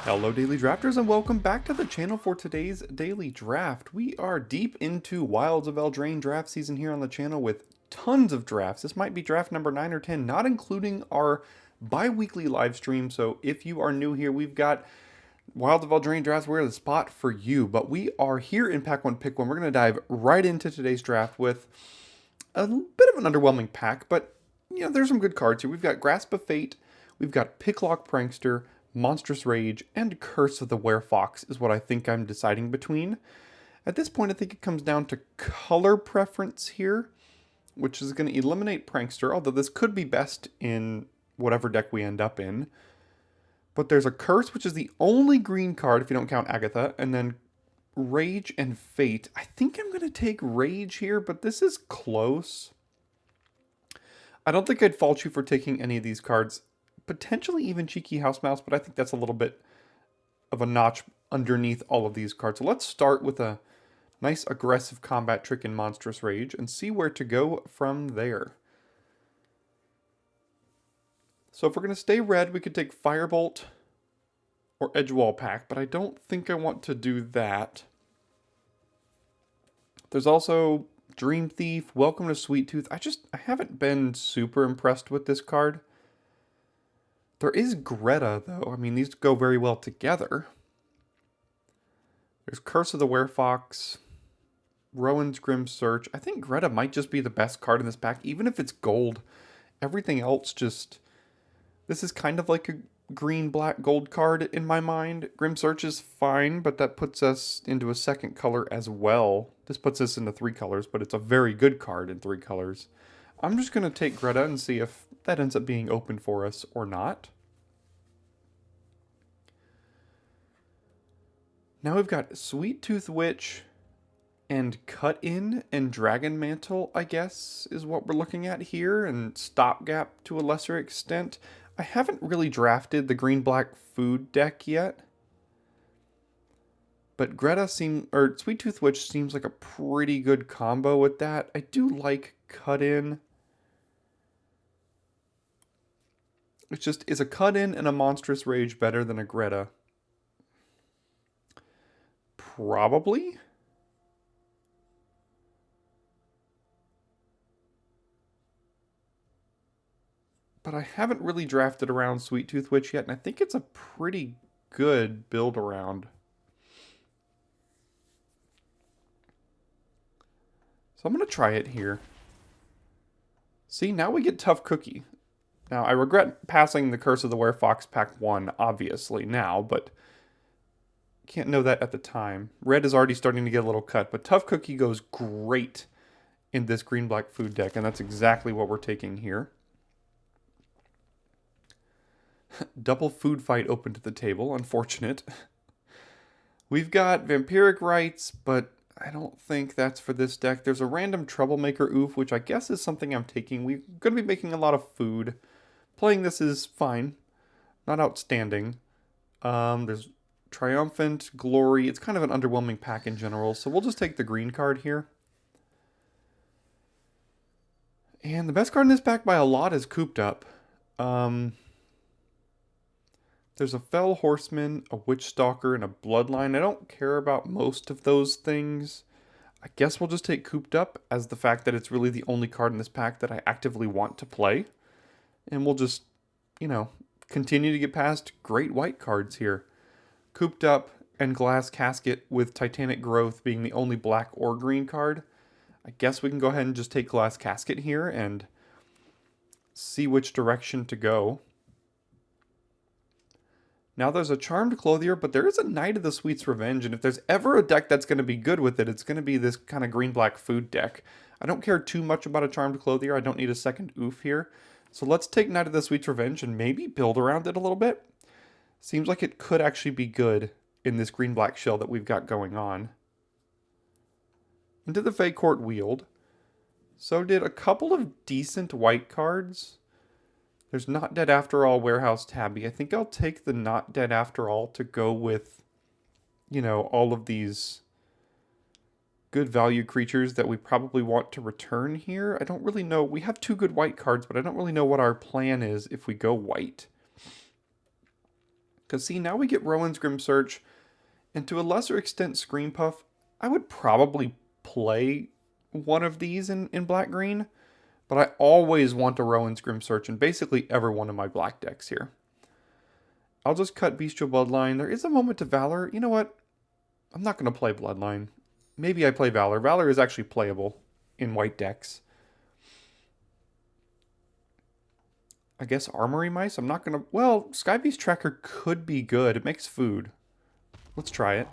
Hello Daily Drafters and welcome back to the channel for today's Daily Draft. We are deep into Wilds of Eldraine draft season here on the channel with tons of drafts. This might be draft number 9 or 10, not including our bi-weekly live stream. So if you are new here, we've got Wilds of Eldraine drafts. We're the spot for you. But we are here in Pack 1 Pick 1. We're going to dive right into today's draft with a bit of an underwhelming pack, but there's some good cards here. We've got Grasp of Fate, we've got Picklock Prankster, Monstrous Rage, and Curse of the Werefox is what I think I'm deciding between. At this point, I think it comes down to color preference here, which is going to eliminate Prankster, although this could be best in whatever deck we end up in. But there's a Curse, which is the only green card if you don't count Agatha, and then Rage and Fate. I think I'm going to take Rage here, but this is close. I don't think I'd fault you for taking any of these cards. Potentially even Cheeky House Mouse, but I think that's a little bit of a notch underneath all of these cards. So let's start with a nice aggressive combat trick in Monstrous Rage and see where to go from there. So if we're going to stay red, we could take Firebolt or Edgewall Pack, but I don't think I want to do that. There's also Dream Thief, Welcome to Sweet Tooth. I haven't been super impressed with this card. There is Greta, though. I mean, these go very well together. There's Curse of the Werefox, Rowan's Grim Search. I think Greta might just be the best card in this pack, even if it's gold. Everything else just... This is kind of like a green, black, gold card in my mind. Grim Search is fine, but that puts us into a second color as well. This puts us into 3 colors, but it's a very good card in 3 colors. I'm just going to take Greta and see if that ends up being open for us or not. Now we've got Sweet Tooth Witch and Cut In and Dragon Mantle, I guess, is what we're looking at here, and Stopgap to a lesser extent. I haven't really drafted the green-black food deck yet, but Sweet Tooth Witch seems like a pretty good combo with that. I do like Cut In. It's just, is a Cut In and a Monstrous Rage better than a Greta? Probably. But I haven't really drafted around Sweet Tooth Witch yet, and I think it's a pretty good build around. So I'm going to try it here. See, now we get Tough Cookie. Now, I regret passing the Curse of the Werefox Pack 1, obviously, now, but can't know that at the time. Red is already starting to get a little cut, but Tough Cookie goes great in this green-black food deck, and that's exactly what we're taking here. Double food fight open to the table, unfortunate. We've got Vampiric Rites, but I don't think that's for this deck. There's a random Troublemaker Oof, which I guess is something I'm taking. We're going to be making a lot of food. Playing this is fine. Not outstanding. There's Triumphant, Glory. It's kind of an underwhelming pack in general, so we'll just take the green card here. And the best card in this pack by a lot is Cooped Up. There's a Fell Horseman, a Witch Stalker, and a Bloodline. I don't care about most of those things. I guess we'll just take Cooped Up as the fact that it's really the only card in this pack that I actively want to play. And we'll just, continue to get past great white cards here. Cooped Up and Glass Casket with Titanic Growth being the only black or green card. I guess we can go ahead and just take Glass Casket here and see which direction to go. Now there's a Charmed Clothier, but there is a Knight of the Sweet's Revenge, and if there's ever a deck that's going to be good with it, it's going to be this kind of green-black food deck. I don't care too much about a Charmed Clothier. I don't need a second oof here. So let's take Knight of the Sweet's Revenge and maybe build around it a little bit. Seems like it could actually be good in this green-black shell that we've got going on. Into the Fey Court Wield. So did a couple of decent white cards. There's Not Dead After All, Warehouse Tabby. I think I'll take the Not Dead After All to go with, all of these good value creatures that we probably want to return here. I don't really know. We have 2 good white cards, but I don't really know what our plan is if we go white. Because see, now we get Rowan's Grim Search, and to a lesser extent Scream Puff. I would probably play one of these in black-green, but I always want a Rowan's Grim Search in basically every one of my black decks here. I'll just cut Bestial Bloodline. There is a Moment of Valor. You know what? I'm not going to play Bloodline. Maybe I play Valor. Valor is actually playable in white decks. I guess Armory Mice? I'm not going to... Well, Sky Beast Tracker could be good. It makes food. Let's try it.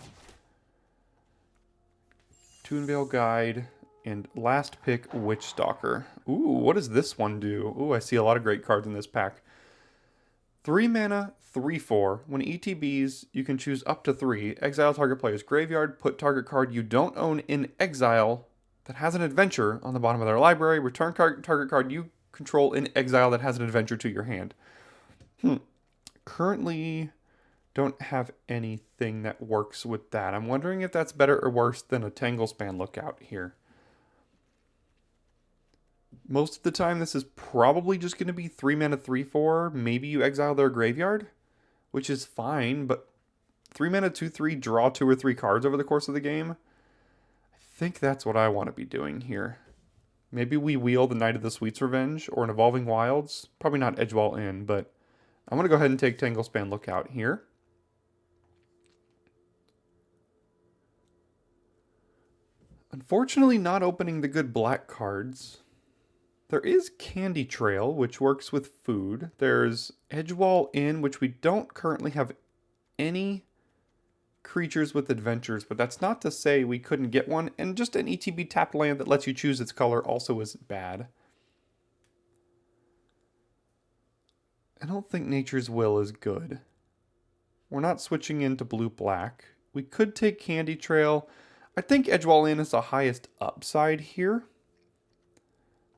Toonvale Guide. And last pick, Witch Stalker. Ooh, what does this one do? Ooh, I see a lot of great cards in this pack. 3 mana, 3/4. When ETBs, you can choose up to 3. Exile target player's graveyard. Put target card you don't own in exile that has an adventure on the bottom of their library. Return target card you control in exile that has an adventure to your hand. Currently don't have anything that works with that. I'm wondering if that's better or worse than a Tanglespan Lookout here. Most of the time, this is probably just going to be 3 mana, 3/4. Maybe you exile their graveyard, which is fine, but 3 mana, 2/3, draw 2 or 3 cards over the course of the game. I think that's what I want to be doing here. Maybe we wheel the Knight of the Sweet's Revenge or an Evolving Wilds. Probably not Edgewall Inn, but I'm going to go ahead and take Tanglespan Lookout here. Unfortunately, not opening the good black cards. There is Candy Trail, which works with food. There's Edgewall Inn, which we don't currently have any creatures with adventures, but that's not to say we couldn't get one. And just an ETB tapped land that lets you choose its color also isn't bad. I don't think Nature's Will is good. We're not switching into blue-black. We could take Candy Trail. I think Edgewall Inn is the highest upside here.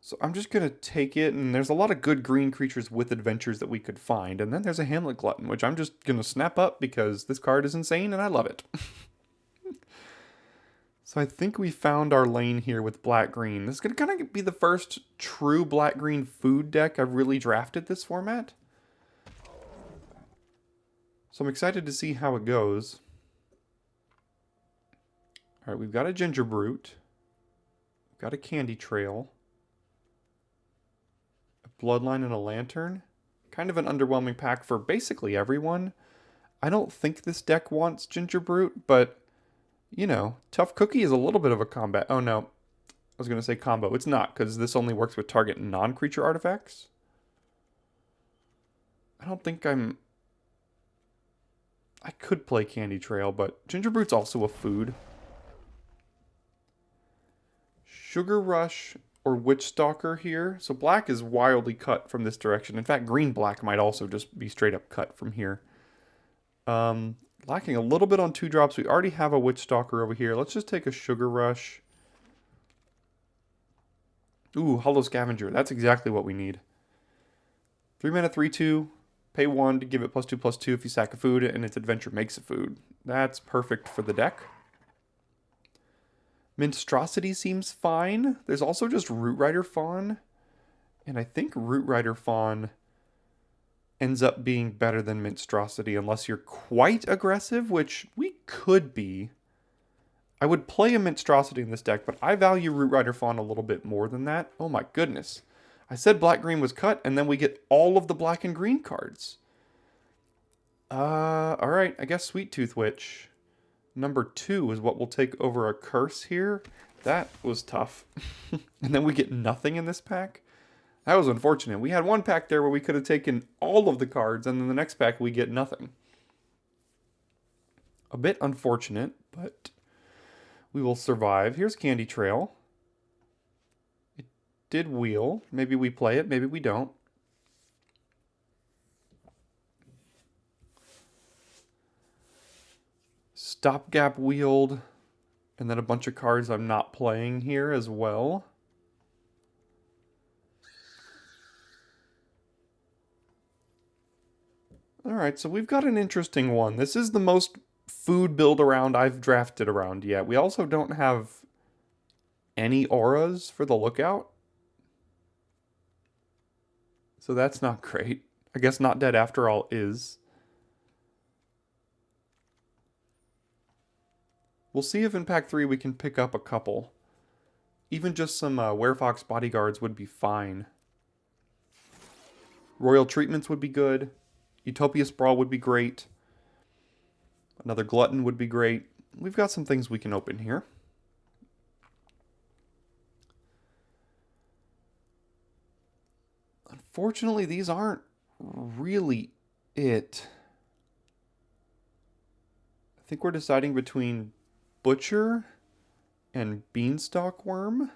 So I'm just going to take it, and there's a lot of good green creatures with adventures that we could find. And then there's a Hamlet Glutton, which I'm just going to snap up because this card is insane and I love it. So I think we found our lane here with black-green. This is going to kind of be the first true black-green food deck I've really drafted this format. So I'm excited to see how it goes. All right, we've got a Ginger Brute. We've got a Candy Trail. Bloodline and a Lantern. Kind of an underwhelming pack for basically everyone. I don't think this deck wants Ginger Brute, but, you know, Tough Cookie is a little bit of a combat. Oh, no. I was going to say combo. It's not, because this only works with target non-creature artifacts. I don't think I could play Candy Trail, but Ginger Brute's also a food. Sugar Rush or Witch Stalker here. So black is wildly cut from this direction. In fact, green-black might also just be straight up cut from here. Lacking a little bit on 2-drops. We already have a Witch Stalker over here. Let's just take a Sugar Rush. Ooh, Hollow Scavenger. That's exactly what we need. 3 mana, 3/2. Pay 1 to give it +2/+2 if you sack a food, and its adventure makes a food. That's perfect for the deck. Minstrosity seems fine. There's also just Root Rider Fawn. And I think Root Rider Fawn ends up being better than Minstrosity unless you're quite aggressive, which we could be. I would play a Minstrosity in this deck, but I value Root Rider Fawn a little bit more than that. Oh my goodness. I said black-green was cut, and then we get all of the black and green cards. Alright, I guess Sweet Tooth Witch. Number 2 is what will take over a curse here. That was tough. And then we get nothing in this pack. That was unfortunate. We had one pack there where we could have taken all of the cards, and then the next pack we get nothing. A bit unfortunate, but we will survive. Here's Candy Trail. It did wheel. Maybe we play it, maybe we don't. Stopgap wheeled, and then a bunch of cards I'm not playing here as well. Alright, so we've got an interesting one. This is the most food build around I've drafted around yet. We also don't have any auras for the Lookout. So that's not great. I guess Not Dead After All is. We'll see if in pack 3 we can pick up a couple. Even just some Werefox bodyguards would be fine. Royal Treatments would be good. Utopia Sprawl would be great. Another Glutton would be great. We've got some things we can open here. Unfortunately, these aren't really it. I think we're deciding between Butcher and Beanstalk Worm.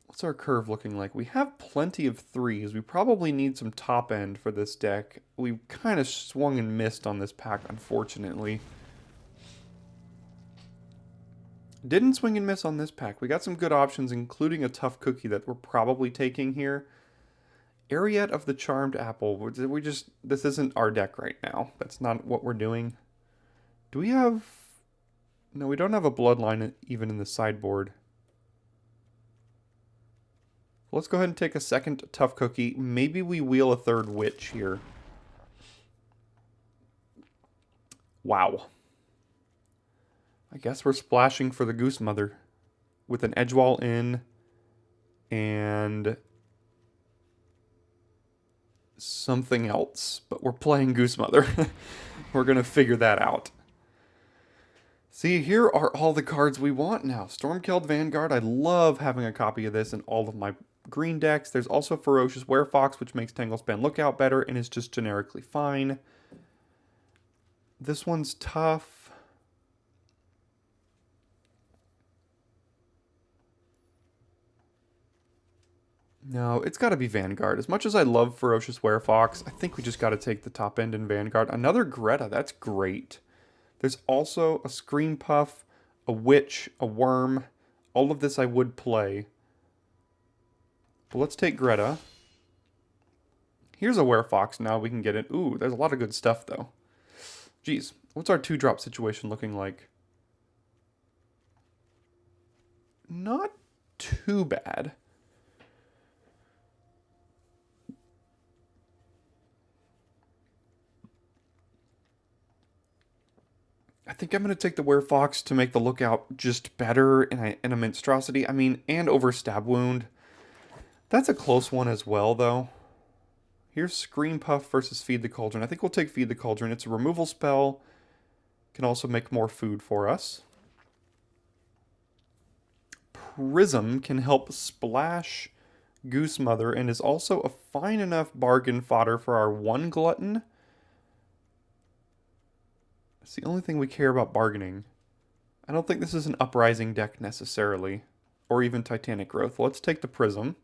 What's our curve looking like? We have plenty of 3s. We probably need some top end for this deck. We kind of swung and missed on this pack, unfortunately. Didn't swing and miss on this pack. We got some good options, including a tough cookie that we're probably taking here. Ariette of the Charmed Apple. This isn't our deck right now. That's not what we're doing. Do we have... No, we don't have a Bloodline even in the sideboard. Let's go ahead and take a second tough cookie. Maybe we wheel a third witch here. Wow. I guess we're splashing for the Goose Mother with an Edgewall in and something else, but we're playing Goose Mother. We're going to figure that out. See, here are all the cards we want now. Stormkeld Vanguard. I love having a copy of this in all of my green decks. There's also Ferocious Werefox, which makes Tanglespan Lookout better and is just generically fine. This one's tough. No, it's got to be Vanguard. As much as I love Ferocious Werefox, I think we just got to take the top end in Vanguard. Another Greta, that's great. There's also a Scream Puff, a Witch, a Worm. All of this I would play. But let's take Greta. Here's a Werefox now we can get it. Ooh, there's a lot of good stuff though. Jeez, what's our 2-drop situation looking like? Not too bad. I think I'm going to take the Werefox to make the Lookout just better and a Monstrosity. I mean, and over Stab Wound. That's a close one as well, though. Here's Scream Puff versus Feed the Cauldron. I think we'll take Feed the Cauldron. It's a removal spell. Can also make more food for us. Prism can help splash Goose Mother and is also a fine enough bargain fodder for our 1 Glutton. It's the only thing we care about bargaining. I don't think this is an Uprising deck necessarily, or even Titanic Growth. Let's take the Prism.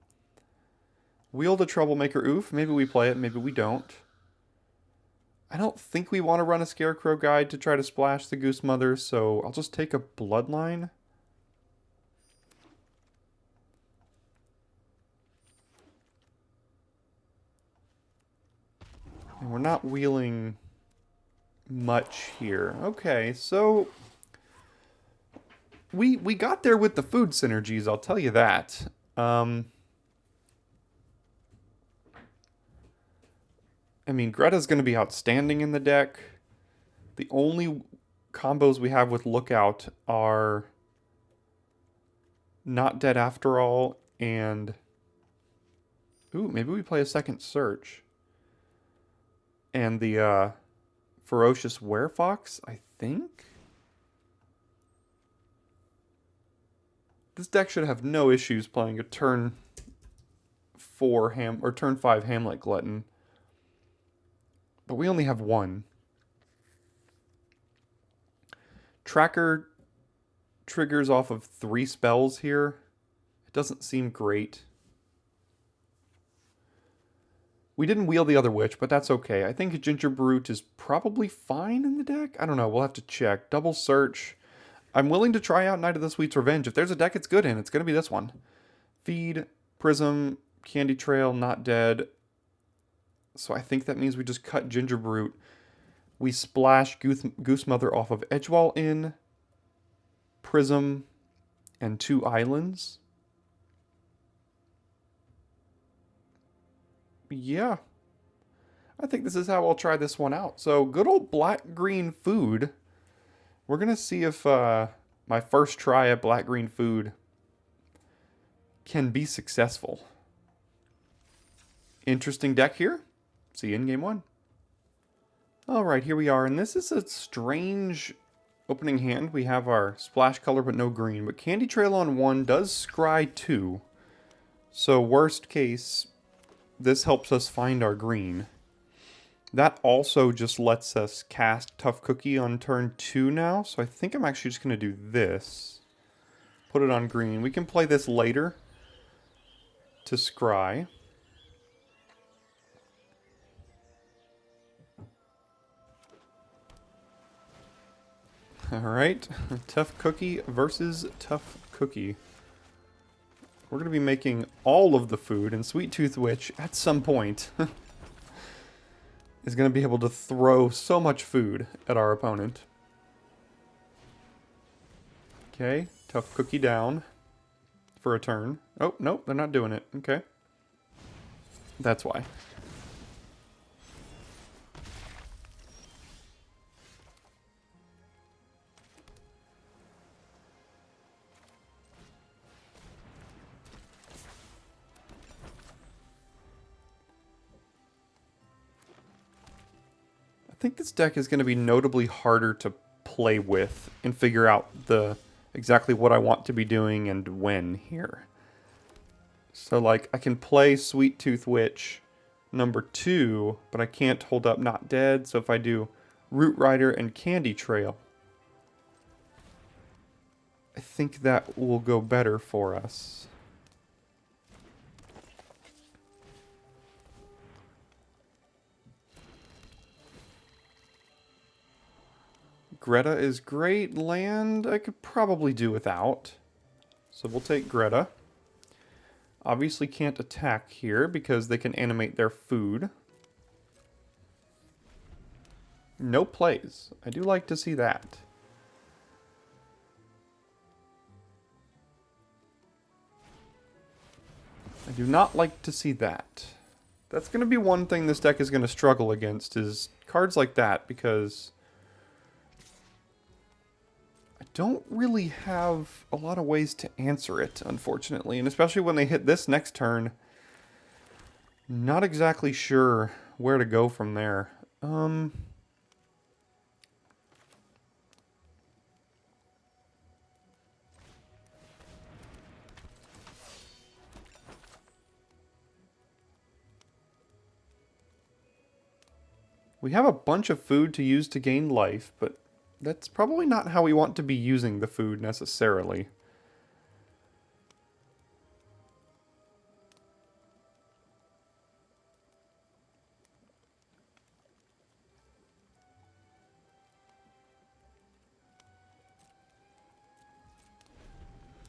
Wield a Troublemaker. Oof, maybe we play it, maybe we don't. I don't think we want to run a Scarecrow Guide to try to splash the Goose Mother, so I'll just take a Bloodline. And we're not wheeling much here. Okay, so we got there with the food synergies, I'll tell you that. I mean, Greta's going to be outstanding in the deck. The only combos we have with Lookout are Not Dead After All and... Ooh, maybe we play a second Search. And the Ferocious Werefox, I think? This deck should have no issues playing a turn 4 or turn 5 Hamlet Glutton. But we only have 1. Tracker triggers off of 3 spells here. It doesn't seem great. We didn't wheel the other witch, but that's okay. I think Ginger Brute is probably fine in the deck. I don't know. We'll have to check. Double Search. I'm willing to try out Night of the Sweet's Revenge. If there's a deck it's good in, it's going to be this one. Feed, Prism, Candy Trail, Not Dead. So I think that means we just cut Ginger Brute. We splash Goose Mother off of Edgewall in, Prism, and 2 islands. Yeah, I think this is how I'll try this one out. So good old black-green food. We're going to see if my first try at black-green food can be successful. Interesting deck here. See you in game one. Alright, here we are, and this is a strange opening hand. We have our splash color but no green, but Candy Trail on 1 does scry 2. So worst case, this helps us find our green. That also just lets us cast Tough Cookie on turn 2 now, so I think I'm actually just going to do this. Put it on green. We can play this later to scry. Alright, Tough Cookie versus Tough Cookie. We're going to be making all of the food, and Sweet Tooth Witch, at some point, is going to be able to throw so much food at our opponent. Okay, Tough Cookie down for a turn. Oh, nope, they're not doing it. Okay. That's why. I think this deck is going to be notably harder to play with and figure out exactly what I want to be doing and when here. So like I can play Sweet Tooth Witch number 2, but I can't hold up Not Dead. So if I do Root Rider and Candy Trail, I think that will go better for us. Greta is great. Land I could probably do without. So we'll take Greta. Obviously can't attack here because they can animate their food. No plays. I do like to see that. I do not like to see that. That's going to be one thing this deck is going to struggle against, is cards like that, because I don't really have a lot of ways to answer it, unfortunately. And especially when they hit this next turn, not exactly sure where to go from there. We have a bunch of food to use to gain life, but that's probably not how we want to be using the food necessarily.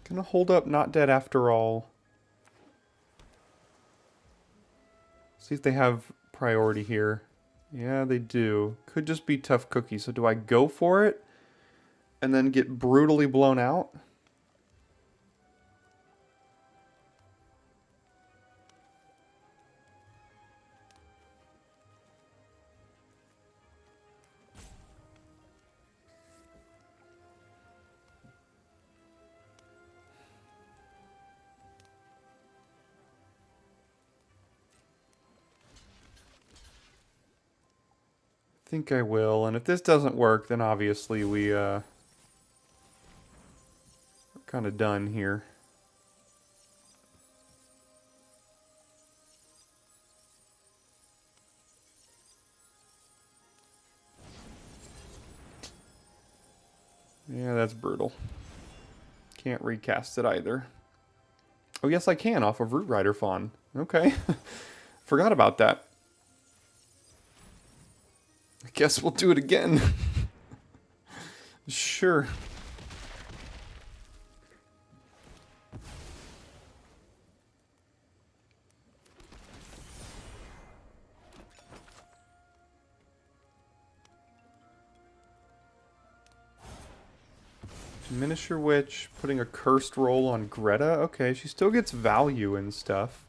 Gonna hold up Not Dead after all. See if they have priority here. Yeah, they do. Could just be Tough Cookie. So do I go for it and then get brutally blown out? I think I will, and if this doesn't work, then obviously we're kind of done here. Yeah, that's brutal. Can't recast it either. Oh, yes, I can off of Root Rider Fawn. Okay. Forgot about that. I guess we'll do it again. Sure. Miniature Witch, putting a cursed roll on Greta. Okay, she still gets value and stuff.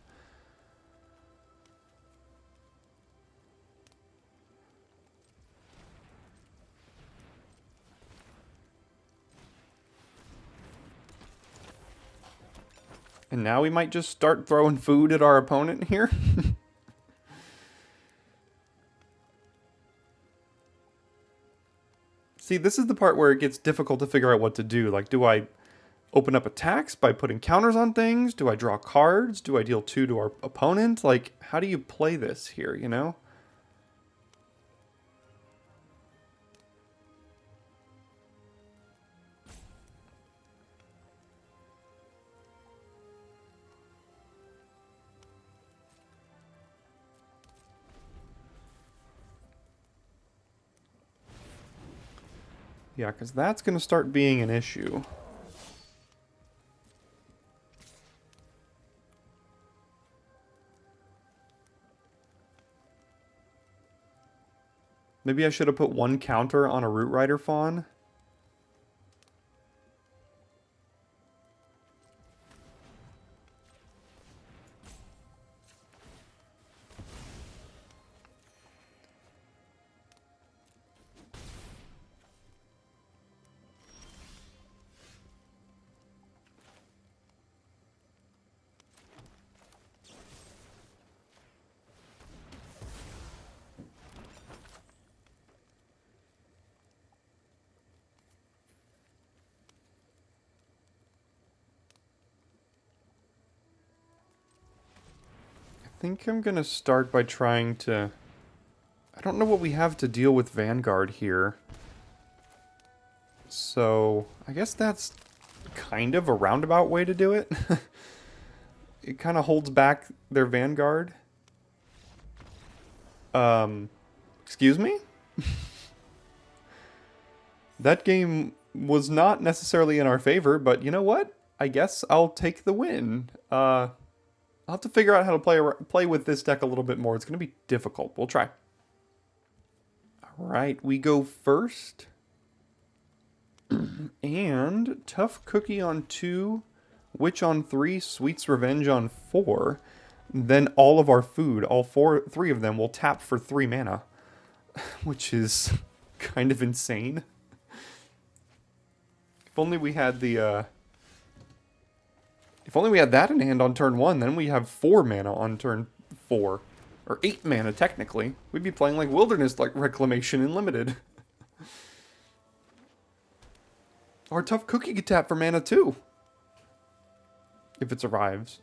And now we might just start throwing food at our opponent here. See, this is the part where it gets difficult to figure out what to do. Like, do I open up attacks by putting counters on things? Do I draw cards? Do I deal 2 to our opponent? Like, how do you play this here, you know? Yeah, because that's going to start being an issue. Maybe I should have put 1 counter on a Root Rider Fawn. I think I'm going to start by trying to... I don't know what we have to deal with Vanguard here. So, I guess that's kind of a roundabout way to do it. It kind of holds back their Vanguard. Excuse me? That game was not necessarily in our favor, but you know what? I guess I'll take the win. I'll have to figure out how to play with this deck a little bit more. It's going to be difficult. We'll try. All right, we go first. And Tough Cookie on 2, Witch on 3, Sweet's Revenge on 4. Then all of our food, three of them, will tap for 3 mana. Which is kind of insane. If only we had the... If only we had that in hand on turn 1, then we have 4 mana on turn 4. Or 8 mana, technically. We'd be playing like Wilderness, like Reclamation in Limited. Our Tough Cookie could tap for mana too. If it survives.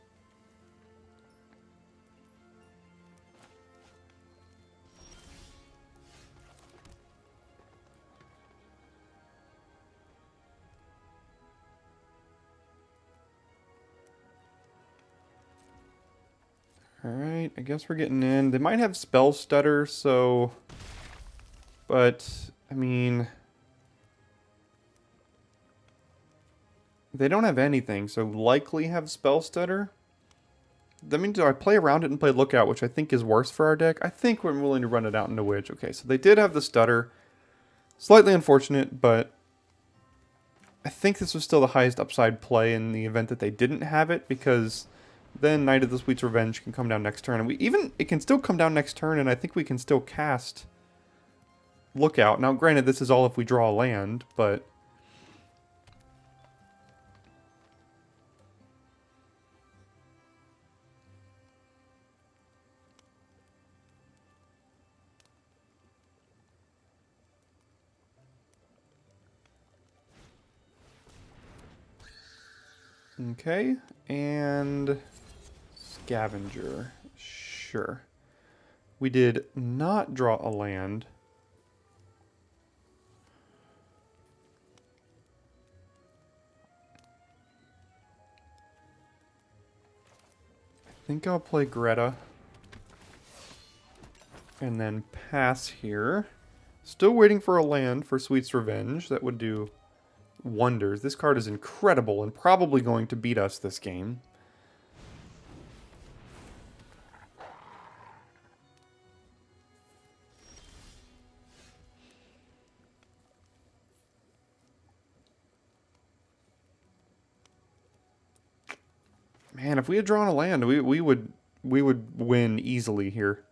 Alright, I guess we're getting in. They might have Spell Stutter, so... But, I mean... They don't have anything, so likely have Spell Stutter. That means do I play around it and play Lookout, which I think is worse for our deck? I think we're willing to run it out into Witch. Okay, so they did have the Stutter. Slightly unfortunate, but... I think this was still the highest upside play in the event that they didn't have it, because... Then Knight of the Sweet's Revenge can come down next turn. And it can still come down next turn, and I think we can still cast Lookout. Now, granted, this is all if we draw a land, but... Okay, and... Scavenger. Sure. We did not draw a land. I think I'll play Greta. And then pass here. Still waiting for a land for Sweet's Revenge. That would do wonders. This card is incredible and probably going to beat us this game. Man, if we had drawn a land, we would win easily here.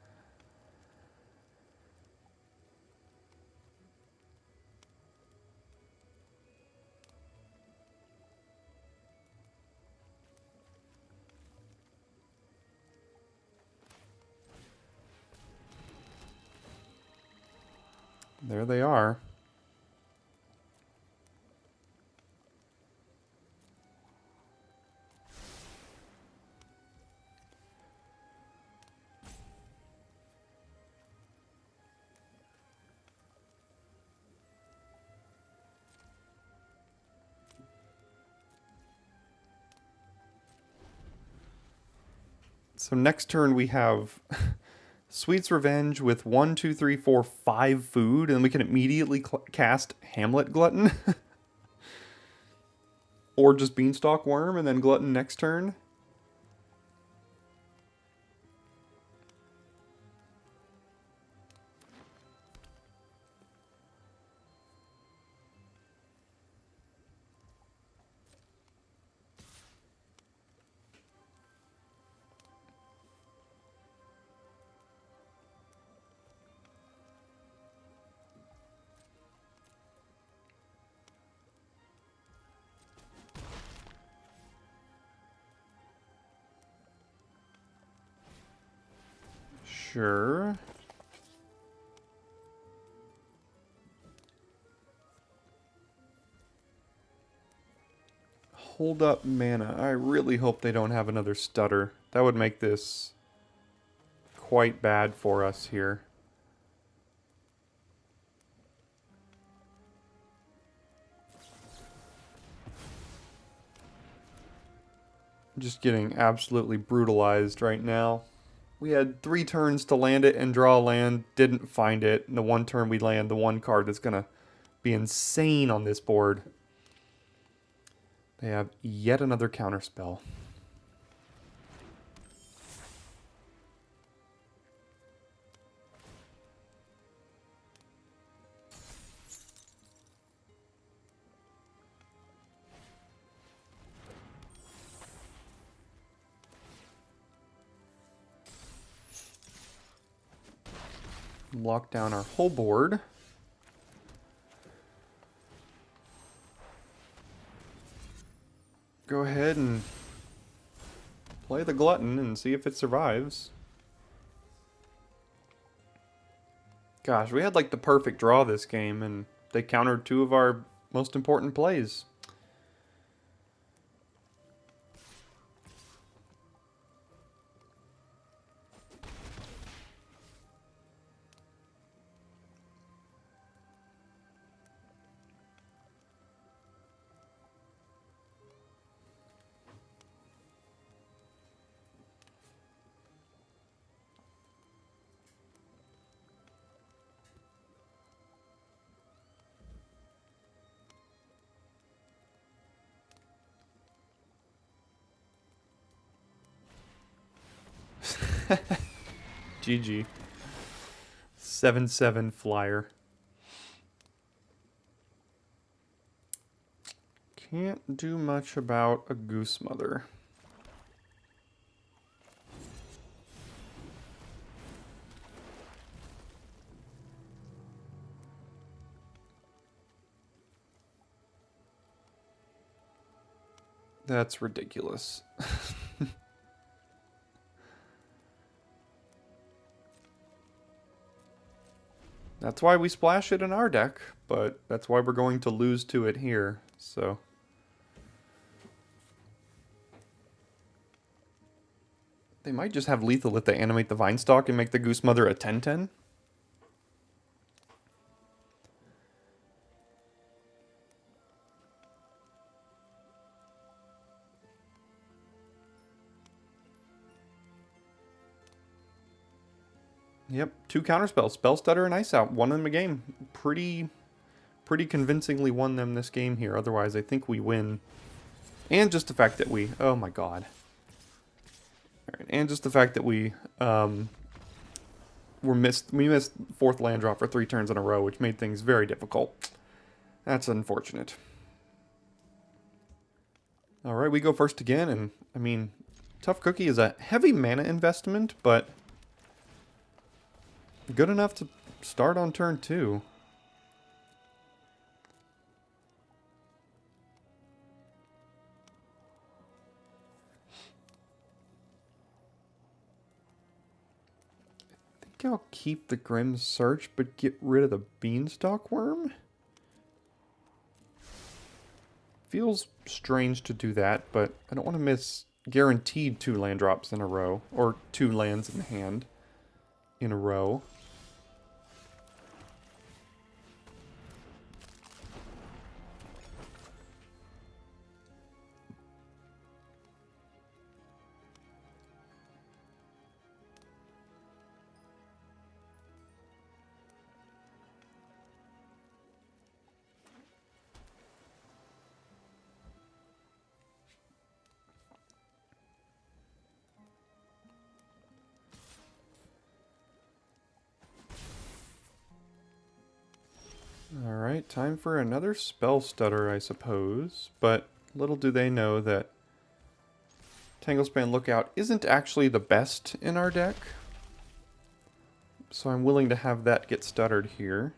There they are. So next turn we have Sweet's Revenge with 1, 2, 3, 4, 5 food, and we can immediately cast Hamlet Glutton. Or just Beanstalk Worm and then Glutton next turn. Sure. Hold up mana. I really hope they don't have another stutter. That would make this quite bad for us here. Just getting absolutely brutalized right now. We had 3 turns to land it and draw a land, didn't find it. And the one turn we land, the one card that's going to be insane on this board. They have yet another counterspell. Lock down our whole board. Go ahead and play the Glutton and see if it survives. Gosh, we had like the perfect draw this game, and they countered 2 of our most important plays. GG. 7/7 flyer. Can't do much about a Goose Mother. That's ridiculous. That's why we splash it in our deck, but that's why we're going to lose to it here, so. They might just have lethal if they animate the Vinestalk and make the Goose Mother a 10/10. Yep, 2 counterspells, Spell Stutter and Ice Out, won them a game. Pretty convincingly won them this game here. Otherwise, I think we win. And just the fact that we, oh my god. All right, and just the fact that we missed 4th land drop for 3 turns in a row, which made things very difficult. That's unfortunate. All right, we go first again, and I mean, Tough Cookie is a heavy mana investment, but good enough to start on turn 2. think I'll keep the Grim Search, but get rid of the Beanstalk Worm. Feels strange to do that, but I don't want to miss guaranteed 2 land drops in a row, or 2 lands in hand in a row. Alright, time for another spell stutter, I suppose. But little do they know that Tanglespan Lookout isn't actually the best in our deck. So I'm willing to have that get stuttered here.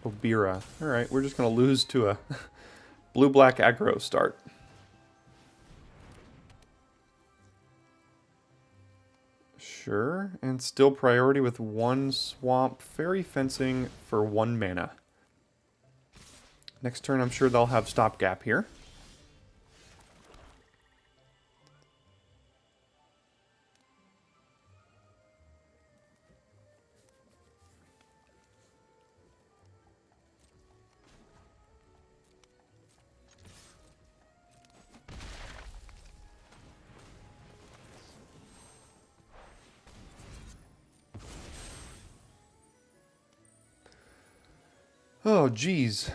Obira. Alright, we're just going to lose to a blue-black aggro start. Sure, and still priority with 1 swamp fairy fencing for 1 mana. Next turn I'm sure they'll have stopgap here. Oh, geez.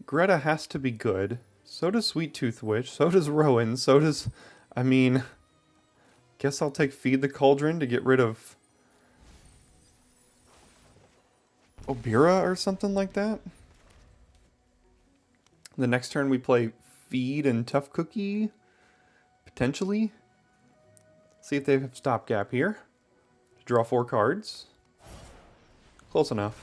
Greta has to be good. So does Sweet Tooth Witch. So does Rowan. So does... I mean... Guess I'll take Feed the Cauldron to get rid of... Obira or something like that? The next turn we play Feed and Tough Cookie? Potentially? See if they have stopgap here. Draw 4 cards. Close enough.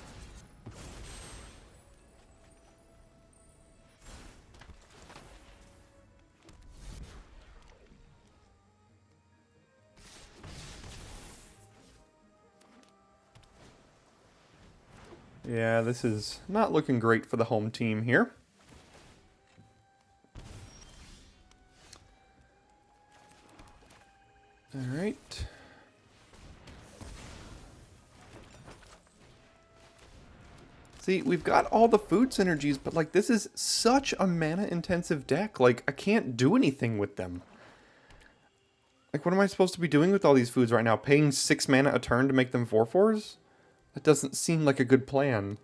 Yeah, this is not looking great for the home team here. All right. See, we've got all the food synergies, but like this is such a mana-intensive deck. Like, I can't do anything with them. Like, what am I supposed to be doing with all these foods right now? Paying 6 mana a turn to make them 4/4s? That doesn't seem like a good plan.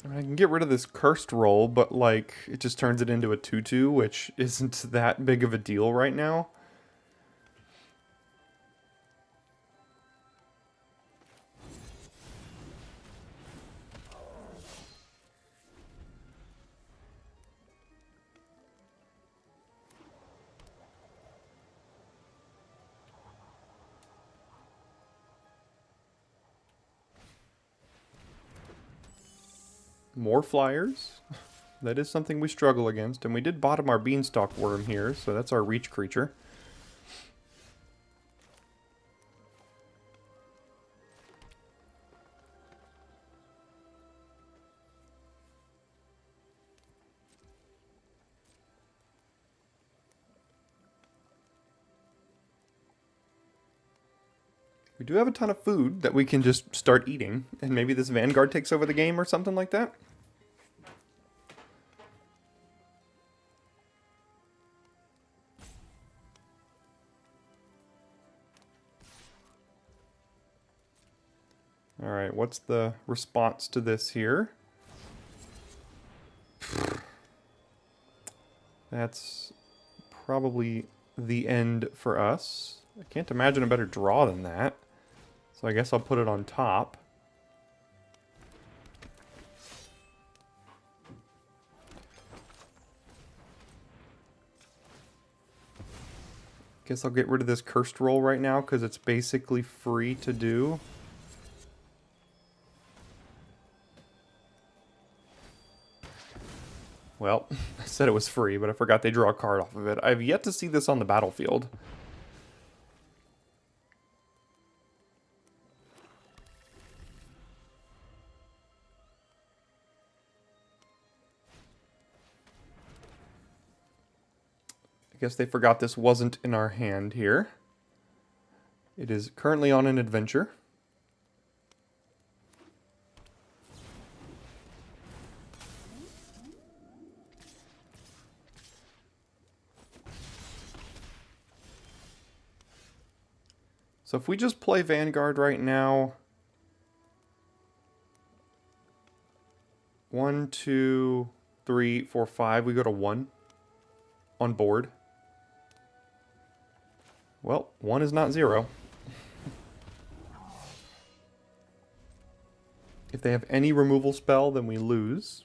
I can get rid of this cursed roll, but like, it just turns it into a 2/2, which isn't that big of a deal right now. More flyers. That is something we struggle against, and we did bottom our Beanstalk Worm here, so that's our reach creature. We do have a ton of food that we can just start eating, and maybe this Vanguard takes over the game or something like that. Alright, what's the response to this here? That's probably the end for us. I can't imagine a better draw than that. So I guess I'll put it on top. Guess I'll get rid of this cursed roll right now because it's basically free to do. Well, I said it was free, but I forgot they draw a card off of it. I've yet to see this on the battlefield. I guess they forgot this wasn't in our hand here. It is currently on an adventure. So if we just play Vanguard right now, 1, 2, 3, 4, 5, we go to 1 on board. Well, 1 is not 0. If they have any removal spell, then we lose.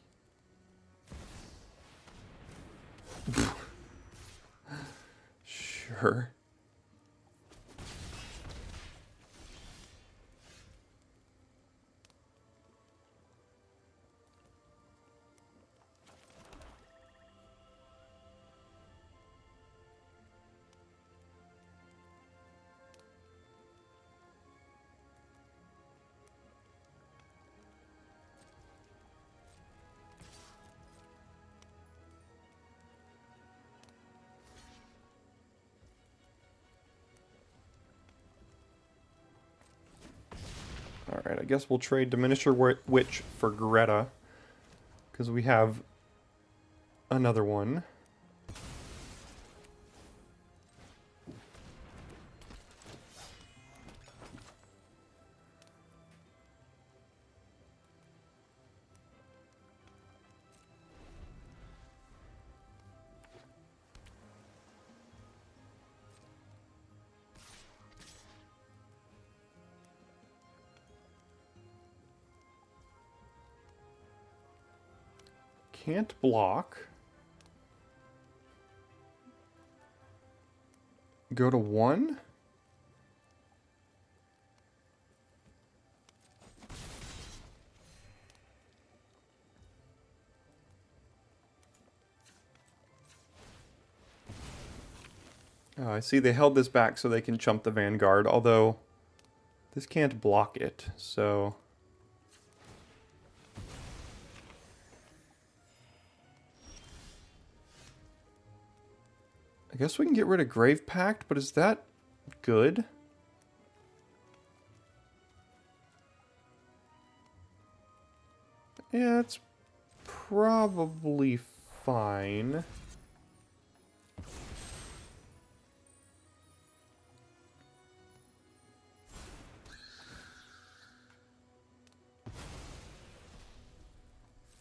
Sure. Alright, I guess we'll trade Diminisher Witch for Greta, because we have another one. Can't block. Go to 1. Oh, I see they held this back so they can chump the Vanguard, although this can't block it, so... I guess we can get rid of Grave Pact, but is that good? Yeah, it's probably fine.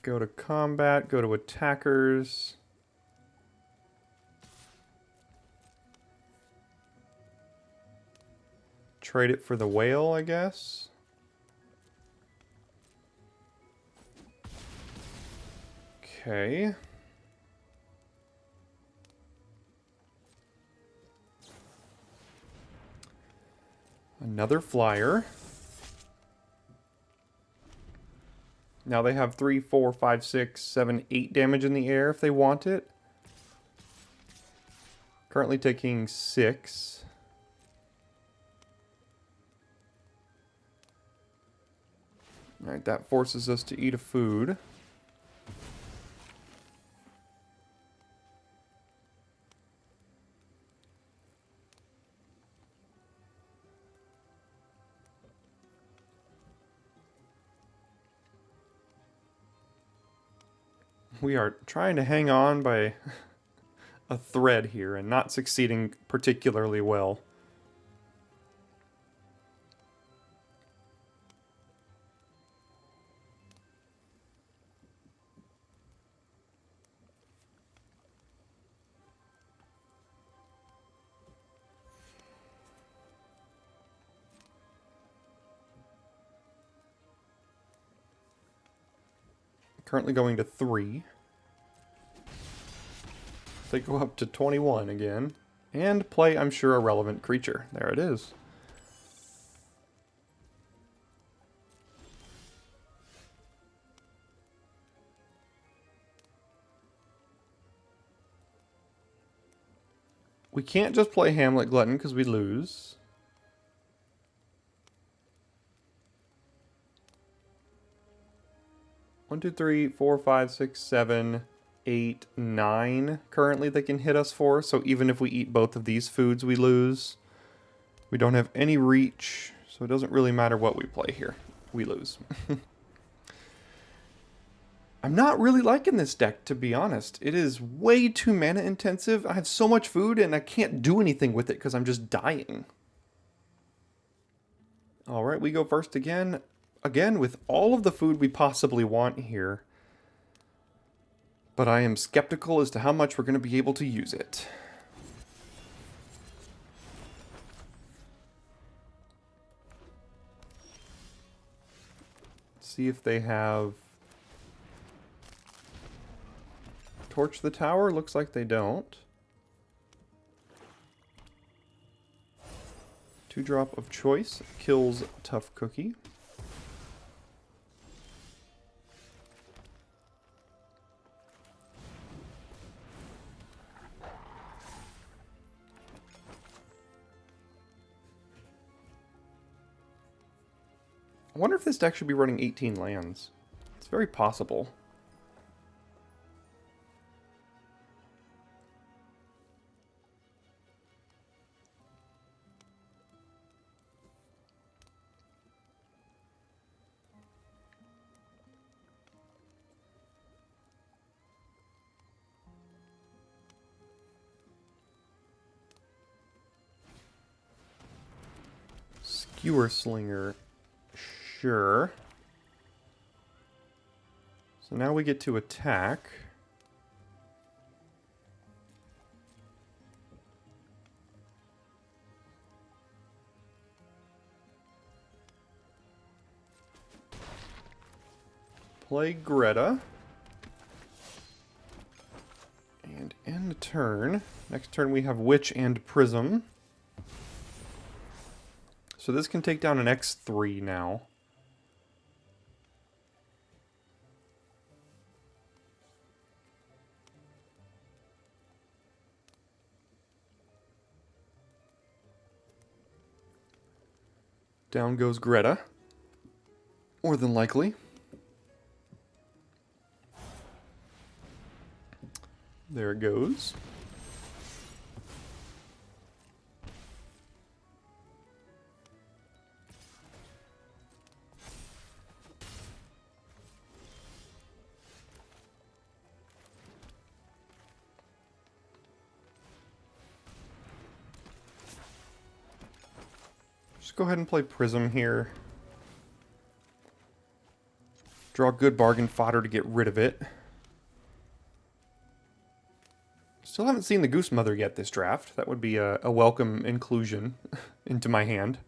Go to combat, go to attackers. Trade it for the whale, I guess. Okay. Another flyer. Now they have 3, 4, 5, 6, 7, 8 damage in the air if they want it. Currently taking 6. Alright, that forces us to eat a food. We are trying to hang on by a thread here and not succeeding particularly well. Currently going to 3. They go up to 21 again. And play, I'm sure, a relevant creature. There it is. We can't just play Hamlet Glutton because we lose. One, two, three, four, five, six, 7, 8, 9. Currently they can hit us for. So even if we eat both of these foods, we lose. We don't have any reach, so it doesn't really matter what we play here. We lose. I'm not really liking this deck, to be honest. It is way too mana intensive. I have so much food and I can't do anything with it because I'm just dying. Alright, we go first again. Again, with all of the food we possibly want here. But I am skeptical as to how much we're going to be able to use it. See if they have... Torch the tower? Looks like they don't. 2-drop of choice kills Tough Cookie. I wonder if this deck should be running 18 lands. It's very possible. Skewer Slinger. Sure. So now we get to attack. Play Greta. And end turn. Next turn we have Witch and Prism. So this can take down an X3 now. Down goes Greta. More than likely. There it goes. Just go ahead and play Prism here. Draw good bargain fodder to get rid of it. Still haven't seen the Goose Mother yet this draft. That would be a welcome inclusion into my hand.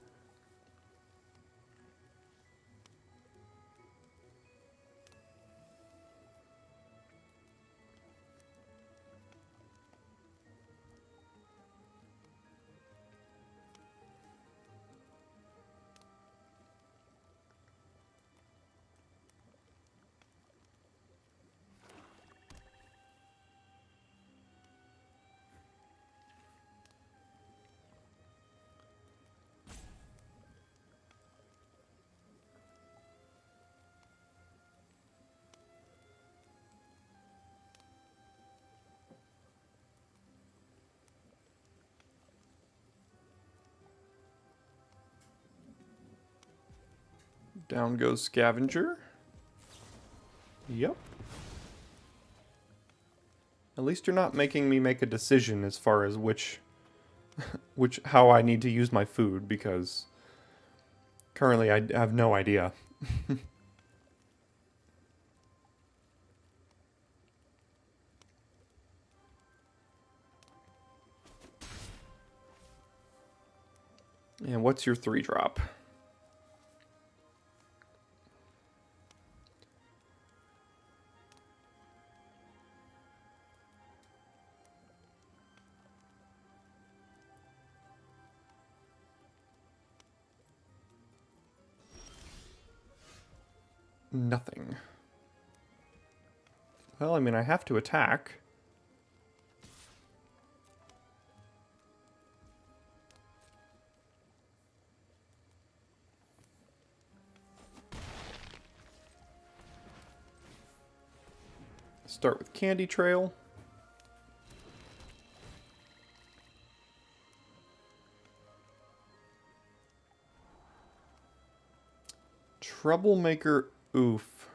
Down goes Scavenger. Yep. At least you're not making me make a decision as far as how I need to use my food, because currently I have no idea. And what's your 3-drop? Nothing. Well, I mean, I have to attack. Start with Candy Trail. Troublemaker, oof.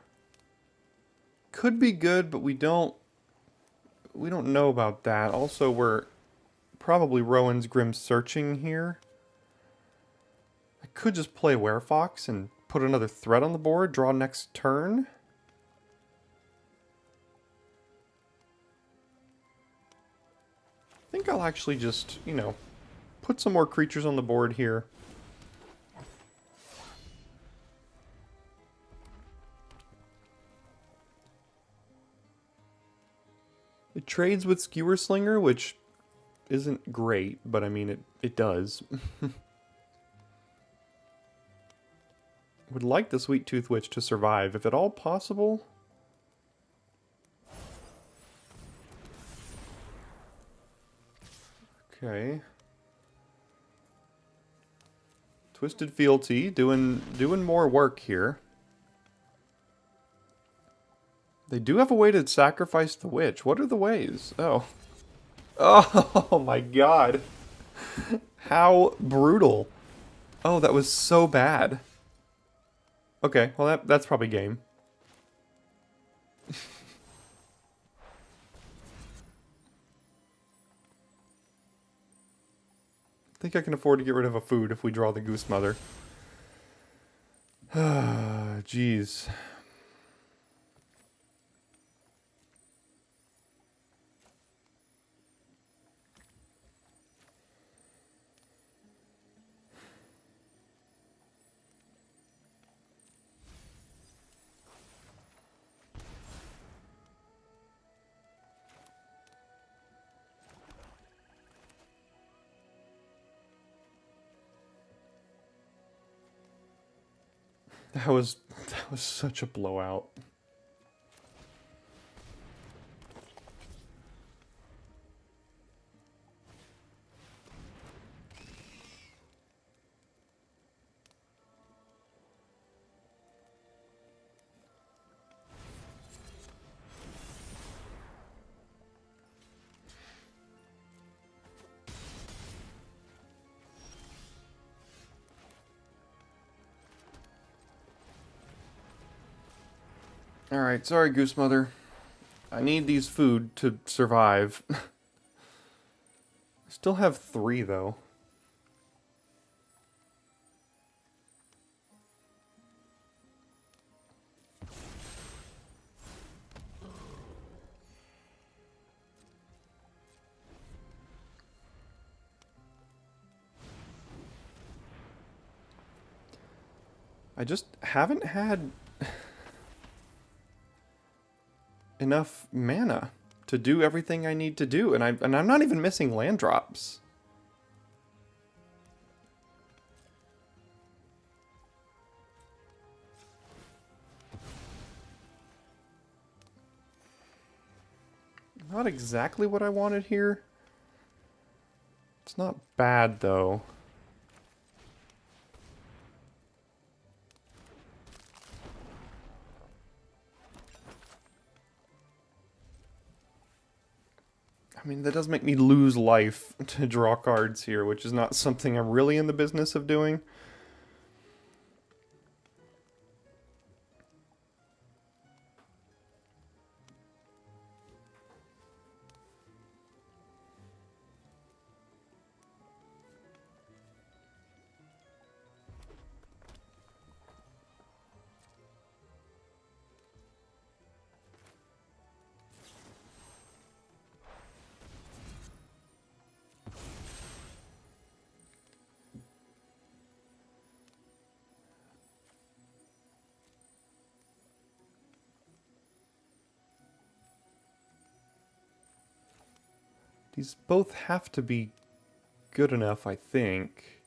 Could be good, but we don't know about that. Also, we're probably Rowan's Grim Searching here. I could just play Werefox and put another threat on the board, draw next turn. I think I'll actually just, you know, put some more creatures on the board here. It trades with Skewer Slinger, which isn't great, but I mean, it does. Would like the Sweet Tooth Witch to survive, if at all possible. Okay. Twisted Fealty, doing more work here. They do have a way to sacrifice the witch. What are the ways? Oh. Oh my god. How brutal. Oh, that was so bad. Okay, well that's probably game. I think I can afford to get rid of a food if we draw the Goose Mother. Jeez. That was such a blowout. Alright, sorry Goose Mother. I need these food to survive. I still have 3 though. I just haven't had enough mana to do everything I need to do, and I'm not even missing land drops. Not exactly what I wanted here. It's not bad though. I mean, that does make me lose life to draw cards here, which is not something I'm really in the business of doing. These both have to be good enough, I think.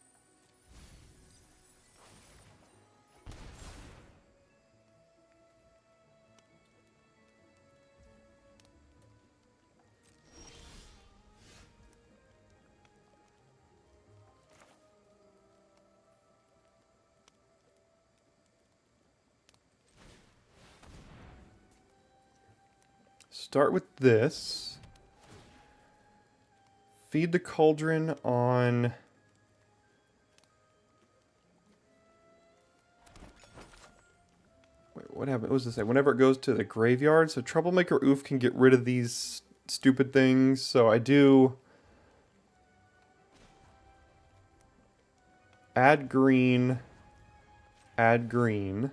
Start with this. Feed the cauldron on... Wait, what happened? What was this say? Whenever it goes to the graveyard, so Troublemaker Oof can get rid of these stupid things. So I do... Add green. Add green.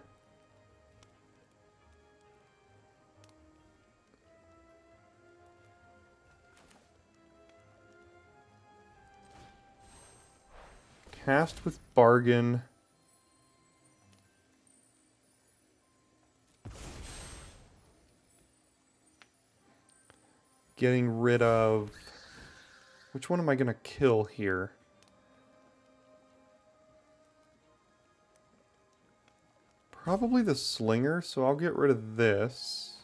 Cast with bargain. Getting rid of... Which one am I going to kill here? Probably the slinger, so I'll get rid of this.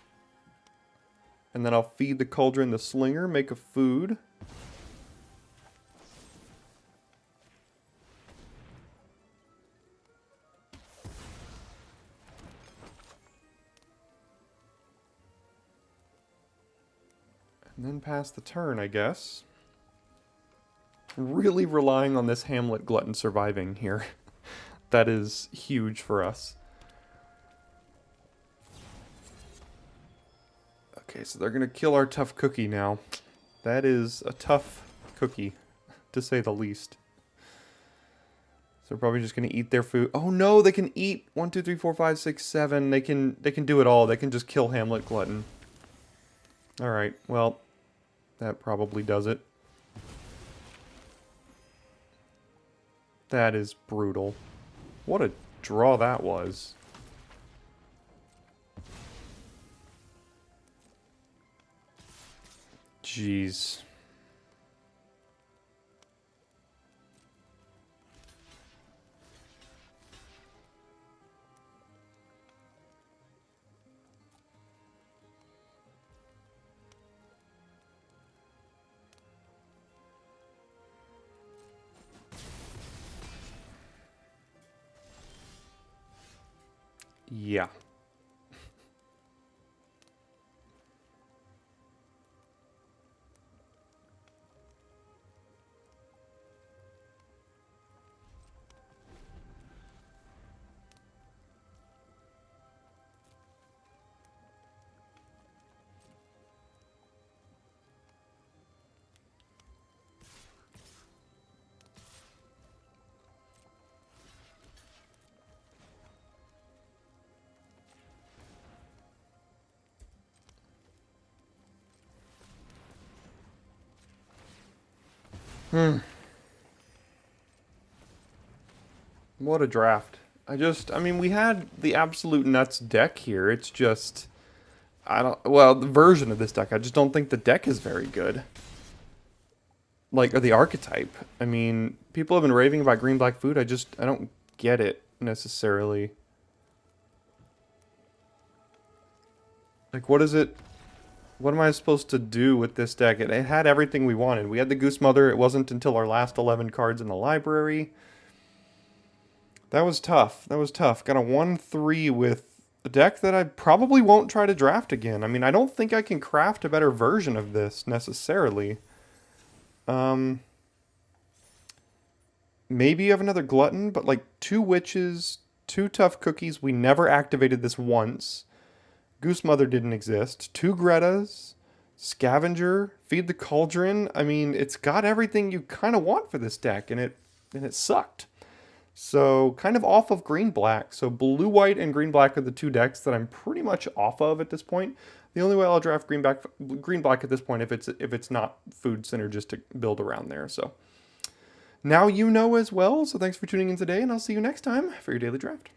And then I'll feed the cauldron the slinger, make a food. And then pass the turn, I guess. Really relying on this Hamlet Glutton surviving here. That is huge for us. Okay, so they're going to kill our tough cookie now. That is a tough cookie, to say the least. So they're probably just going to eat their food. Oh no, they can eat 1, 2, 3, 4, 5, 6, 7. They can do it all. They can just kill Hamlet Glutton. Alright, well, that probably does it. That is brutal. What a draw that was. Jeez. Yeah. What a draft. I mean, we had the absolute nuts deck here. It's just, well, the version of this deck, I just don't think the deck is very good. Like, or the archetype. I mean, people have been raving about green-black food. I don't get it, necessarily. Like, what is it? What am I supposed to do with this deck? It had everything we wanted. We had the Goose Mother. It wasn't until our last 11 cards in the library. That was tough. That was tough. Got a 1-3 with a deck that I probably won't try to draft again. I mean, I don't think I can craft a better version of this, necessarily. Maybe you have another Glutton, but like 2 Witches, 2 Tough Cookies. We never activated this once. Goose Mother didn't exist. 2 Gretas, Scavenger, Feed the Cauldron. I mean, it's got everything you kind of want for this deck, and it sucked. So, kind of off of green-black. So, blue-white and green-black are the 2 decks that I'm pretty much off of at this point. The only way I'll draft green-black at this point if it's not food synergistic build around there. So, now you know as well. So, thanks for tuning in today, and I'll see you next time for your daily draft.